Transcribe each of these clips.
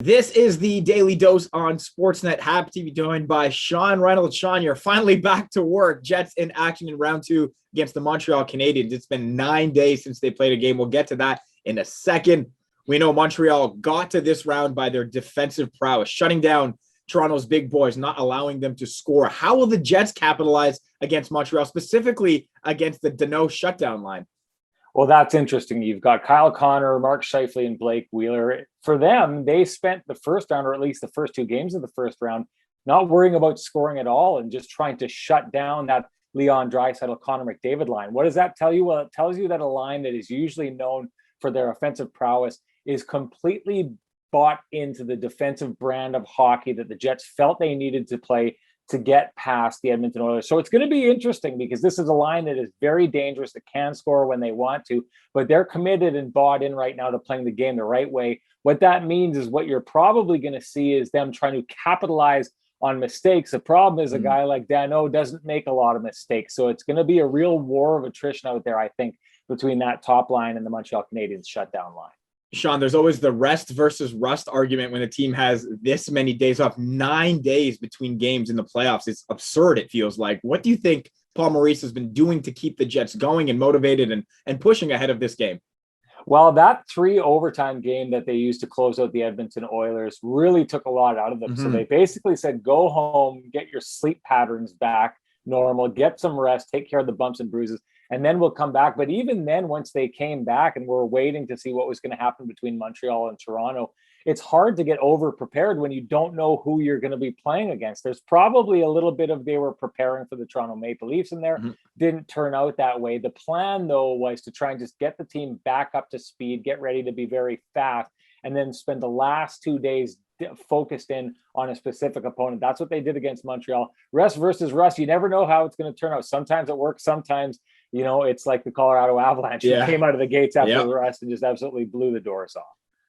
This is the Daily Dose on Sportsnet. Happy to be joined by Sean Reynolds. Sean, you're finally back to work. Jets in action in round two against the Montreal Canadiens. It's been 9 days since they played a game. We'll get to that in a second. We know Montreal got to this round by their defensive prowess, shutting down Toronto's big boys, not allowing them to score. How will the Jets capitalize against Montreal, specifically against the Danault shutdown line? Well, that's interesting. You've got Kyle Connor, Mark Scheifele, and Blake Wheeler. For them, they spent the first round, or at least the first two games of the first round, not worrying about scoring at all and just trying to shut down that Leon Draisaitl, Connor McDavid line. What does that tell you? Well, it tells you that a line that is usually known for their offensive prowess is completely bought into the defensive brand of hockey that the Jets felt they needed to play to get past the Edmonton Oilers. So it's going to be interesting because this is a line that is very dangerous, that can score when they want to, but they're committed and bought in right now to playing the game the right way. What that means is what you're probably going to see is them trying to capitalize on mistakes. The problem is a guy like Danault doesn't make a lot of mistakes. So it's going to be a real war of attrition out there, I think, between that top line and the Montreal Canadiens shutdown line. Sean, there's always the rest versus rust argument when a team has this many days off, 9 days between games in the playoffs. It's absurd, it feels like. What do you think Paul Maurice has been doing to keep the Jets going and motivated and pushing ahead of this game? Well, that 3 overtime game that they used to close out the Edmonton Oilers really took a lot out of them. So they basically said, go home, get your sleep patterns back normal, get some rest, take care of the bumps and bruises, and then we'll come back. But even then, once they came back and we're waiting to see what was going to happen between Montreal and Toronto, it's hard to get over prepared when you don't know who you're going to be playing against. There's probably a little bit of they were preparing for the Toronto Maple Leafs in there. Didn't turn out that way. The plan, though, was to try and just get the team back up to speed, get ready to be very fast, and then spend the last 2 days focused in on a specific opponent. That's what they did against Montreal. Rest versus rust. You never know how it's going to turn out. Sometimes it works. Sometimes, it's like the Colorado Avalanche. It came out of the gates after the rest and just absolutely blew the doors off.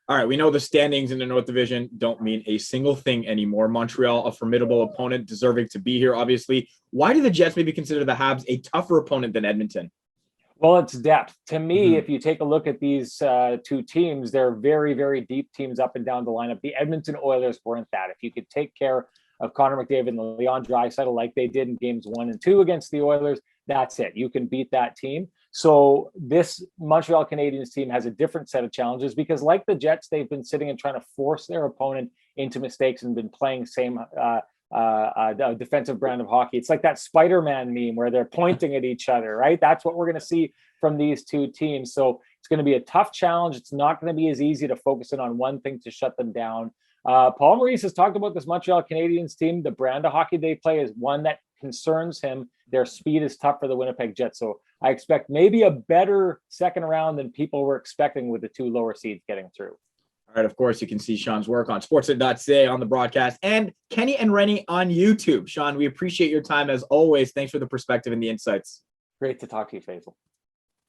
All right, we know the standings in the North Division don't mean a single thing anymore. Montreal, a formidable opponent, deserving to be here, obviously. Why do the Jets maybe consider the Habs a tougher opponent than Edmonton? Well, it's depth. To me, if you take a look at these two teams, they're very, very deep teams up and down the lineup. The Edmonton Oilers weren't that. If you could take care of Connor McDavid and Leon Draisaitl like they did in games 1 and 2 against the Oilers, that's it. You can beat that team. So this Montreal Canadiens team has a different set of challenges because, like the Jets, they've been sitting and trying to force their opponent into mistakes and been playing same defensive brand of hockey. It's like that Spider-Man meme where they're pointing at each other, right? That's what we're going to see from these two teams. So it's going to be a tough challenge. It's not going to be as easy to focus in on one thing to shut them down. Paul Maurice has talked about this Montreal Canadiens team. The brand of hockey they play is one that concerns him. Their speed is tough for the Winnipeg Jets. So I expect maybe a better second round than people were expecting with the 2 lower seeds getting through. All right, of course, you can see Sean's work on sportsnet.ca on the broadcast and Kenny and Rennie on YouTube. Sean, we appreciate your time as always. Thanks for the perspective and the insights. Great to talk to you, Faizal.